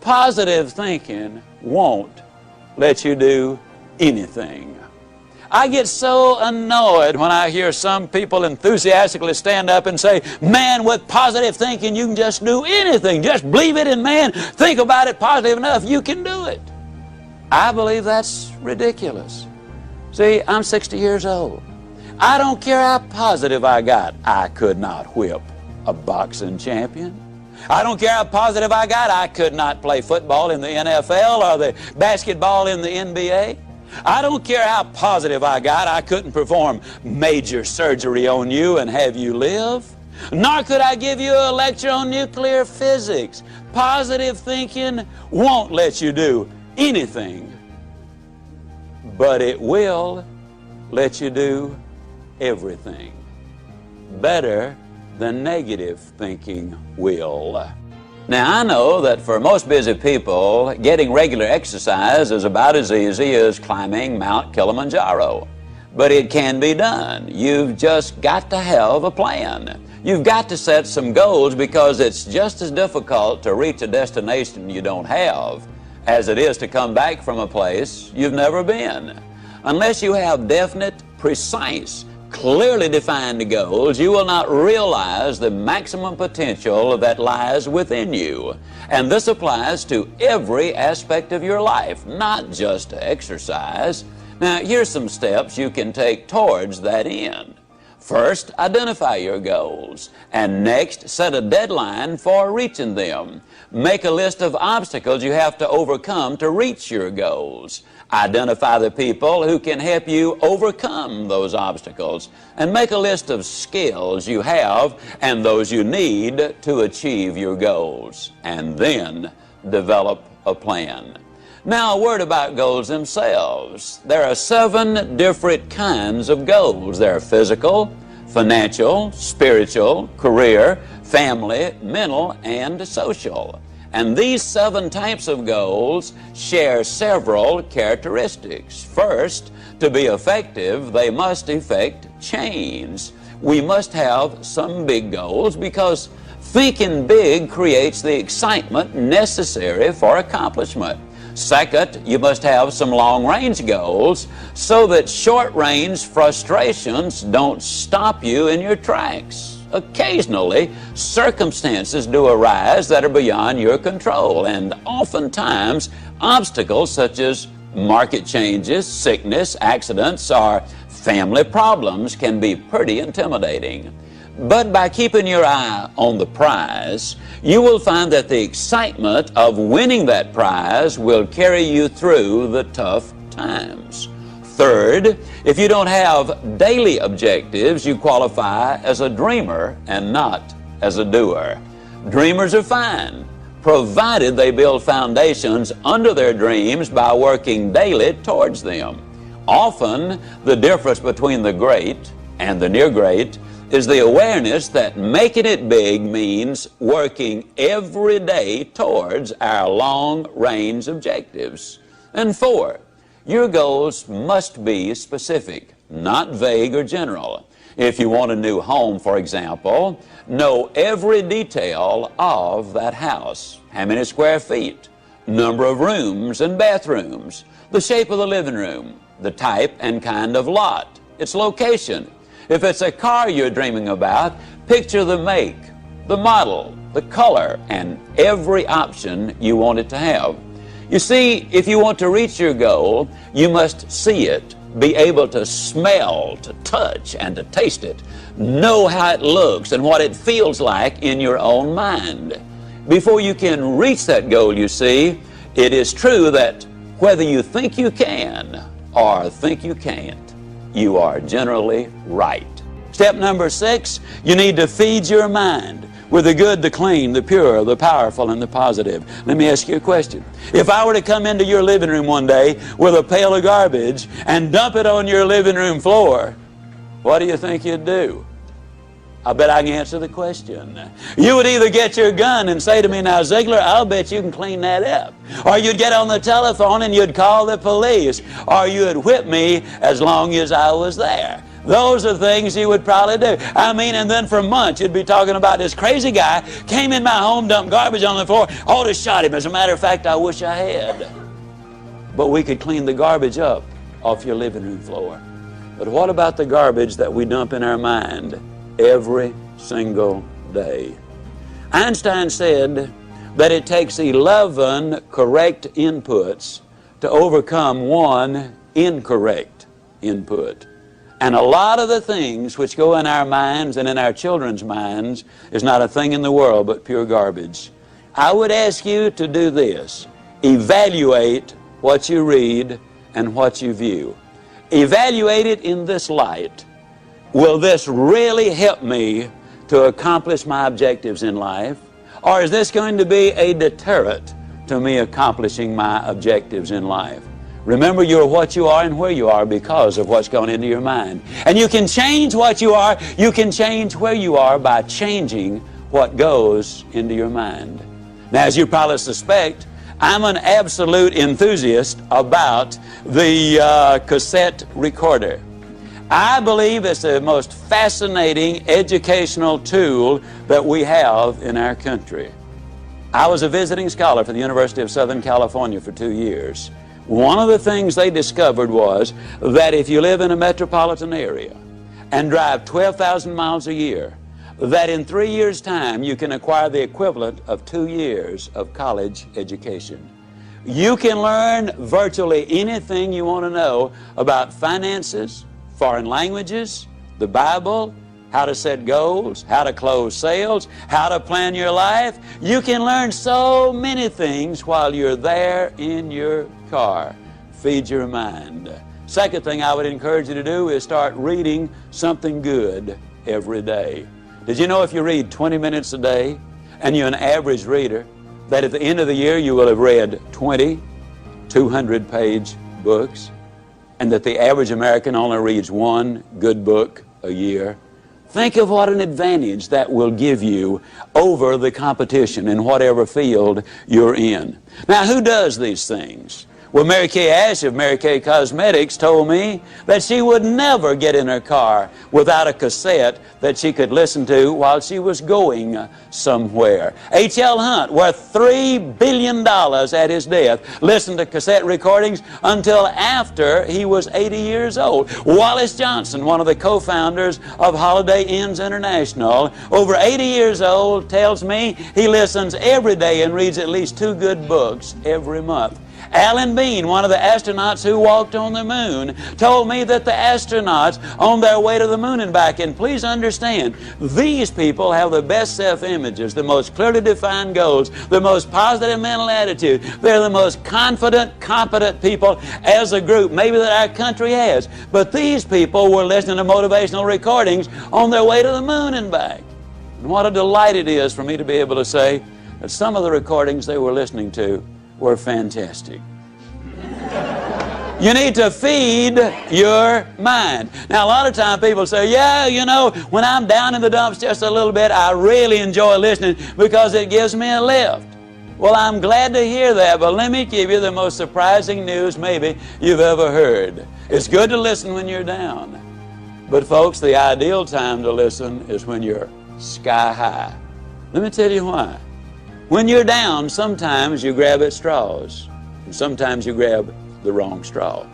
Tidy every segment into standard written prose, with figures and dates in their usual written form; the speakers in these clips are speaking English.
Positive thinking won't let you do anything. I get so annoyed when I hear some people enthusiastically stand up and say, man, with positive thinking you can just do anything. Just believe it, and man, think about it positive enough, you can do it. I believe that's ridiculous. See, I'm 60 years old. I don't care how positive I got. I could not whip a boxing champion. I don't care how positive I got. I could not play football in the NFL or the basketball in the NBA. I don't care how positive I got. I couldn't perform major surgery on you and have you live. Nor could I give you a lecture on nuclear physics. Positive thinking won't let you do anything, but it will let you do everything. Better than negative thinking will. Now, I know that for most busy people, getting regular exercise is about as easy as climbing Mount Kilimanjaro. But it can be done. You've just got to have a plan. You've got to set some goals, because it's just as difficult to reach a destination you don't have as it is to come back from a place you've never been. Unless you have definite, precise, clearly defined goals, you will not realize the maximum potential that lies within you. And this applies to every aspect of your life, not just to exercise. Now, here's some steps you can take towards that end. First, identify your goals, and next, set a deadline for reaching them. Make a list of obstacles you have to overcome to reach your goals. Identify the people who can help you overcome those obstacles, and make a list of skills you have and those you need to achieve your goals, and then develop a plan. Now, a word about goals themselves. There are 7 different kinds of goals. There are physical, financial, spiritual, career, family, mental, and social. And these 7 types of goals share several characteristics. First, to be effective, they must effect change. We must have some big goals, because thinking big creates the excitement necessary for accomplishment. Second, you must have some long-range goals so that short-range frustrations don't stop you in your tracks. Occasionally, circumstances do arise that are beyond your control, and oftentimes obstacles such as market changes, sickness, accidents, or family problems can be pretty intimidating. But by keeping your eye on the prize, you will find that the excitement of winning that prize will carry you through the tough times. Third, if you don't have daily objectives, you qualify as a dreamer and not as a doer. Dreamers are fine, provided they build foundations under their dreams by working daily towards them. Often, the difference between the great and the near great is the awareness that making it big means working every day towards our long-range objectives. And 4, your goals must be specific, not vague or general. If you want a new home, for example, know every detail of that house. How many square feet, number of rooms and bathrooms, the shape of the living room, the type and kind of lot, its location. If it's a car you're dreaming about, picture the make, the model, the color, and every option you want it to have. You see, if you want to reach your goal, you must see it, be able to smell, to touch, and to taste it. Know how it looks and what it feels like in your own mind. Before you can reach that goal, you see, it is true that whether you think you can or think you can't, you are generally right. Step number 6, you need to feed your mind with the good, the clean, the pure, the powerful, and the positive. Let me ask you a question. If I were to come into your living room one day with a pail of garbage and dump it on your living room floor, what do you think you'd do? I bet I can answer the question. You would either get your gun and say to me, now, Ziglar, I'll bet you can clean that up. Or you'd get on the telephone and you'd call the police. Or you'd whip me as long as I was there. Those are things you would probably do. I mean, and then for months you'd be talking about this crazy guy came in my home, dumped garbage on the floor, ought to shot him. As a matter of fact, I wish I had. But we could clean the garbage up off your living room floor. But what about the garbage that we dump in our mind every single day? Einstein said that it takes 11 correct inputs to overcome one incorrect input. And a lot of the things which go in our minds and in our children's minds is not a thing in the world but pure garbage. I would ask you to do this. Evaluate what you read and what you view. Evaluate it in this light. Will this really help me to accomplish my objectives in life? Or is this going to be a deterrent to me accomplishing my objectives in life? Remember, you're what you are and where you are because of what's gone into your mind. And you can change what you are, you can change where you are by changing what goes into your mind. Now, as you probably suspect, I'm an absolute enthusiast about the cassette recorder. I believe it's the most fascinating educational tool that we have in our country. I was a visiting scholar for the University of Southern California for 2 years. One of the things they discovered was that if you live in a metropolitan area and drive 12,000 miles a year, that in 3 years' time you can acquire the equivalent of 2 years of college education. You can learn virtually anything you want to know about finances, foreign languages, the Bible, how to set goals, how to close sales, how to plan your life. You can learn so many things while you're there in your car. Feed your mind. Second thing I would encourage you to do is start reading something good every day. Did you know if you read 20 minutes a day and you're an average reader, that at the end of the year you will have read 20 200-page books, and that the average American only reads one good book a year? Think of what an advantage that will give you over the competition in whatever field you're in. Now, who does these things? Well, Mary Kay Ash of Mary Kay Cosmetics told me that she would never get in her car without a cassette that she could listen to while she was going somewhere. H.L. Hunt, worth $3 billion at his death, listened to cassette recordings until after he was 80 years old. Wallace Johnson, one of the co-founders of Holiday Inns International, over 80 years old, tells me he listens every day and reads at least 2 good books every month. Alan Bean, one of the astronauts who walked on the moon, told me that the astronauts on their way to the moon and back, and please understand, these people have the best self-images, the most clearly defined goals, the most positive mental attitude. They're the most confident, competent people as a group, maybe that our country has. But these people were listening to motivational recordings on their way to the moon and back. And what a delight it is for me to be able to say that some of the recordings they were listening to were fantastic. You need to feed your mind. Now, a lot of times people say, yeah, you know, when I'm down in the dumps just a little bit, I really enjoy listening because it gives me a lift. Well, I'm glad to hear that, but let me give you the most surprising news maybe you've ever heard. It's good to listen when you're down. But folks, the ideal time to listen is when you're sky high. Let me tell you why. When you're down, sometimes you grab at straws, and sometimes you grab the wrong straw.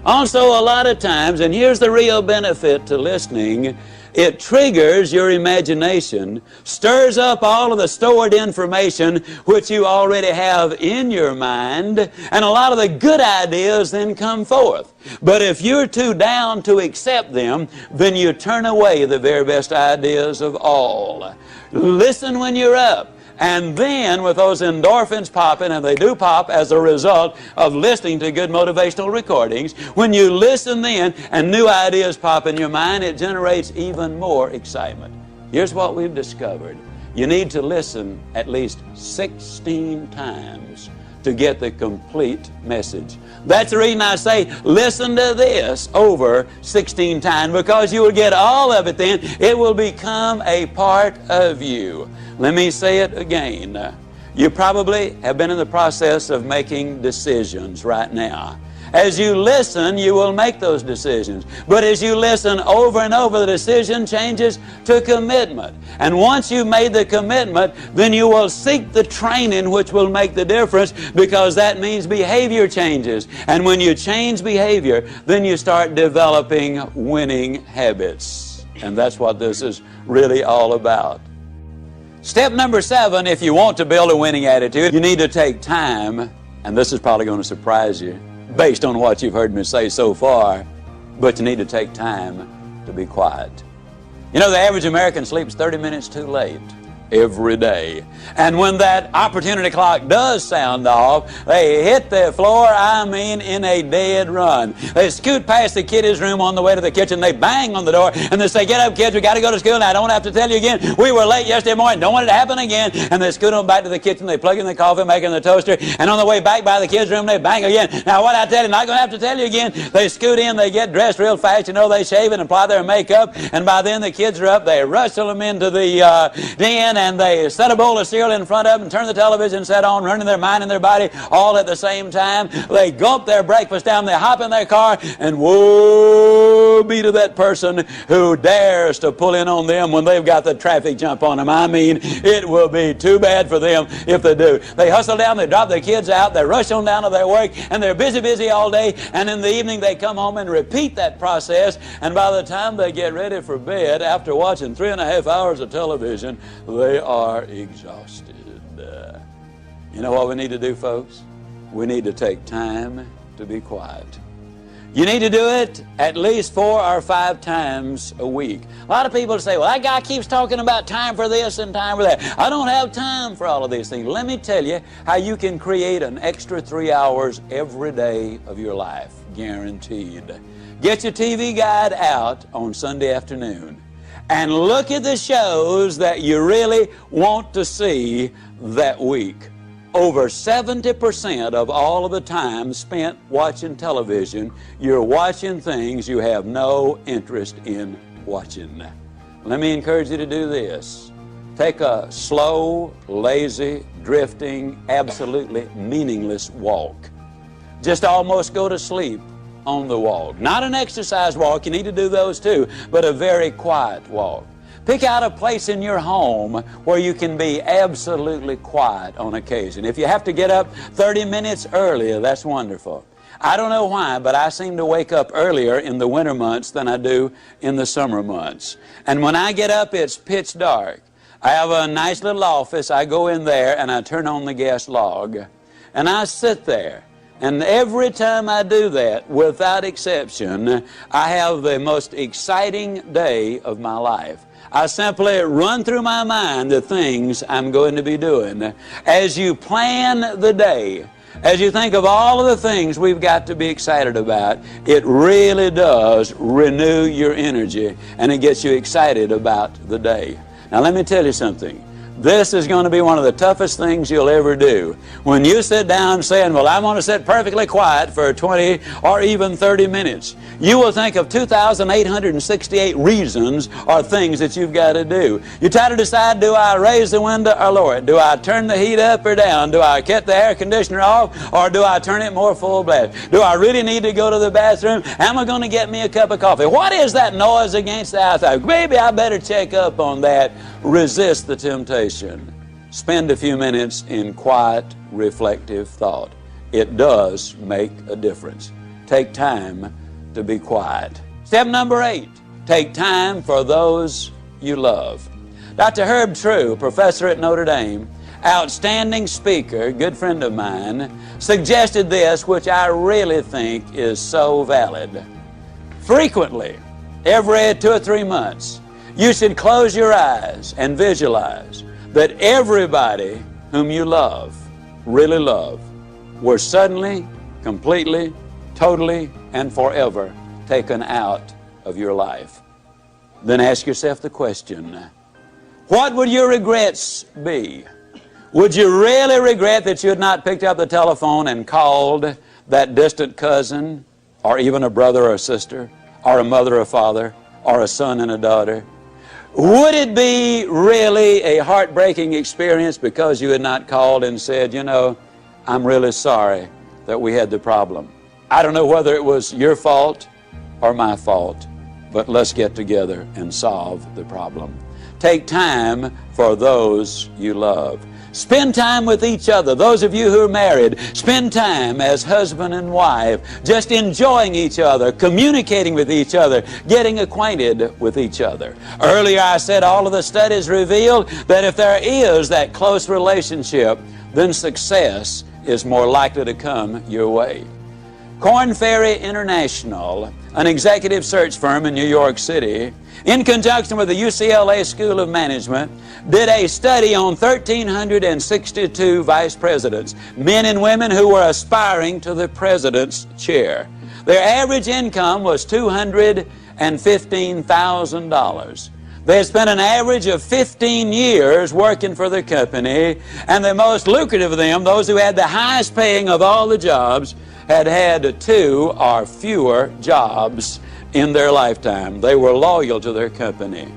Also, a lot of times, and here's the real benefit to listening, it triggers your imagination, stirs up all of the stored information which you already have in your mind, and a lot of the good ideas then come forth. But if you're too down to accept them, then you turn away the very best ideas of all. Listen when you're up. And then with those endorphins popping, and they do pop as a result of listening to good motivational recordings, when you listen then and new ideas pop in your mind, it generates even more excitement. Here's what we've discovered. You need to listen at least 16 times to get the complete message. That's the reason I say listen to this over 16 times, because you will get all of it then. It will become a part of you. Let me say it again. You probably have been in the process of making decisions right now. As you listen, you will make those decisions. But as you listen over and over, the decision changes to commitment. And once you've made the commitment, then you will seek the training which will make the difference, because that means behavior changes. And when you change behavior, then you start developing winning habits. And that's what this is really all about. Step number 7, if you want to build a winning attitude, you need to take time, and this is probably going to surprise you based on what you've heard me say so far, but you need to take time to be quiet. You know, the average American sleeps 30 minutes too late every day. And when that opportunity clock does sound off, they hit the floor, I mean, in a dead run. They scoot past the kiddies' room on the way to the kitchen. They bang on the door and they say, "Get up, kids, we got to go to school now. I don't have to tell you again. We were late yesterday morning. Don't want it to happen again." And they scoot on back to the kitchen. They plug in the coffee maker and the toaster. And on the way back by the kids' room, they bang again. "Now, what I tell you, not going to have to tell you again." They scoot in. They get dressed real fast. You know, they shave and apply their makeup. And by then, the kids are up. They rustle them into the den, and they set a bowl of cereal in front of them, turn the television set on, running their mind and their body all at the same time. They gulp their breakfast down, they hop in their car, and woe be to that person who dares to pull in on them when they've got the traffic jump on them. I mean, it will be too bad for them if they do. They hustle down, they drop their kids out, they rush on down to their work, and they're busy all day, and in the evening they come home and repeat that process, and by the time they get ready for bed, after watching 3.5 hours of television, they are exhausted. You know what we need to do, folks? We need to take time to be quiet. You need to do it at least 4 or 5 times a week. A lot of people say, "Well, that guy keeps talking about time for this and time for that. I don't have time for all of these things." Let me tell you how you can create an extra 3 hours every day of your life, guaranteed. Get your TV guide out on Sunday afternoon and look at the shows that you really want to see that week. Over 70% of all of the time spent watching television, you're watching things you have no interest in watching. Let me encourage you to do this. Take a slow, lazy, drifting, absolutely meaningless walk. Just almost go to sleep on the walk. Not an exercise walk, you need to do those too, but a very quiet walk. Pick out a place in your home where you can be absolutely quiet on occasion. If you have to get up 30 minutes earlier, that's wonderful. I don't know why, but I seem to wake up earlier in the winter months than I do in the summer months. And when I get up, it's pitch dark. I have a nice little office. I go in there and I turn on the gas log and I sit there. And every time I do that, without exception, I have the most exciting day of my life. I simply run through my mind the things I'm going to be doing. As you plan the day, as you think of all of the things we've got to be excited about, it really does renew your energy and it gets you excited about the day. Now let me tell you something. This is going to be one of the toughest things you'll ever do. When you sit down saying, "Well, I'm going to sit perfectly quiet for 20 or even 30 minutes, you will think of 2,868 reasons or things that you've got to do. You try to decide, do I raise the window or lower it? Do I turn the heat up or down? Do I cut the air conditioner off or do I turn it more full blast? Do I really need to go to the bathroom? Am I going to get me a cup of coffee? What is that noise against the outside? Maybe I better check up on that." Resist the temptation. Spend a few minutes in quiet, reflective thought. It does make a difference. Take time to be quiet. Step number 8, take time for those you love. Dr. Herb True, professor at Notre Dame, outstanding speaker, good friend of mine, suggested this, which I really think is so valid. Frequently, every 2 or 3 months, you should close your eyes and visualize that everybody whom you love, really love, were suddenly, completely, totally, and forever taken out of your life. Then ask yourself the question, what would your regrets be? Would you really regret that you had not picked up the telephone and called that distant cousin, or even a brother or a sister, or a mother or father, or a son and a daughter? Would it be really a heartbreaking experience because you had not called and said, "You know, I'm really sorry that we had the problem"? I don't know whether it was your fault or my fault, but let's get together and solve the problem. Take time for those you love. Spend time with each other. Those of you who are married, spend time as husband and wife, just enjoying each other, communicating with each other, getting acquainted with each other. Earlier I said all of the studies revealed that if there is that close relationship, then success is more likely to come your way. Korn Ferry International, an executive search firm in New York City, in conjunction with the UCLA School of Management, did a study on 1,362 vice presidents, men and women who were aspiring to the president's chair. Their average income was $215,000. They had spent an average of 15 years working for the company, and the most lucrative of them, those who had the highest paying of all the jobs, had had 2 or fewer jobs in their lifetime. They were loyal to their company.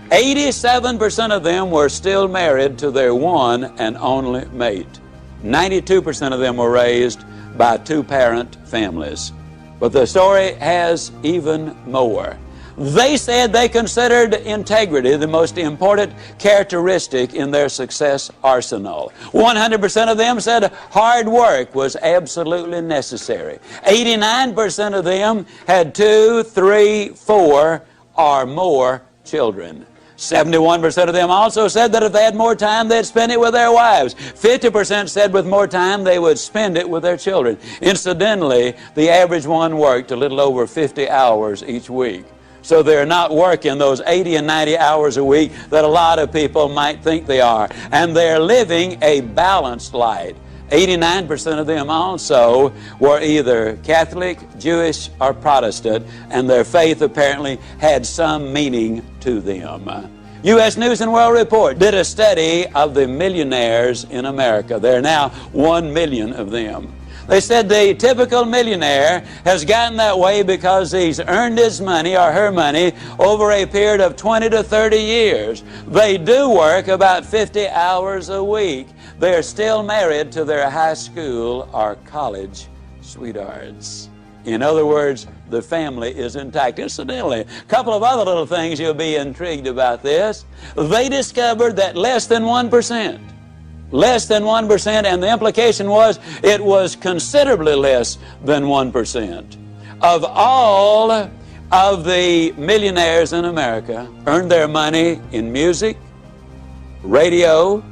87% of them were still married to their one and only mate. 92% of them were raised by 2-parent families. But the story has even more. They said they considered integrity the most important characteristic in their success arsenal. 100% of them said hard work was absolutely necessary. 89% of them had 2, 3, 4, or more children. 71% of them also said that if they had more time, they'd spend it with their wives. 50% said with more time, they would spend it with their children. Incidentally, the average one worked a little over 50 hours each week. So they're not working those 80 and 90 hours a week that a lot of people might think they are. And they're living a balanced life. 89% of them also were either Catholic, Jewish, or Protestant, and their faith apparently had some meaning to them. U.S. News and World Report did a study of the millionaires in America. There are now 1 million of them. They said the typical millionaire has gotten that way because he's earned his money or her money over a period of 20 to 30 years. They do work about 50 hours a week. They're still married to their high school or college sweethearts. In other words, the family is intact. Incidentally, a couple of other little things you'll be intrigued about this. They discovered that less than 1%, and the implication was it was considerably less than 1%, of all of the millionaires in America earned their money in music, radio,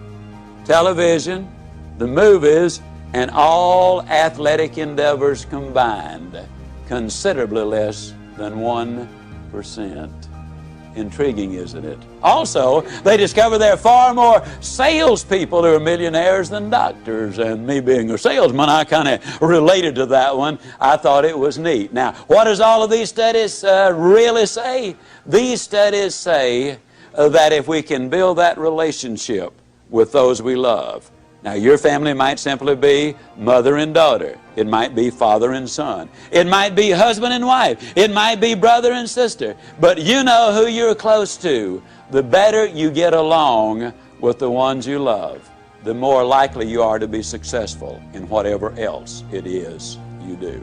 television, the movies, and all athletic endeavors combined. Considerably less than 1%. Intriguing, isn't it? Also, they discover there are far more salespeople who are millionaires than doctors. And me being a salesman, I kind of related to that one. I thought it was neat. Now, what does all of these studies really say? These studies say that if we can build that relationship with those we love. Now, your family might simply be mother and daughter. It might be father and son. It might be husband and wife. It might be brother and sister. But you know who you're close to. The better you get along with the ones you love, the more likely you are to be successful in whatever else it is you do.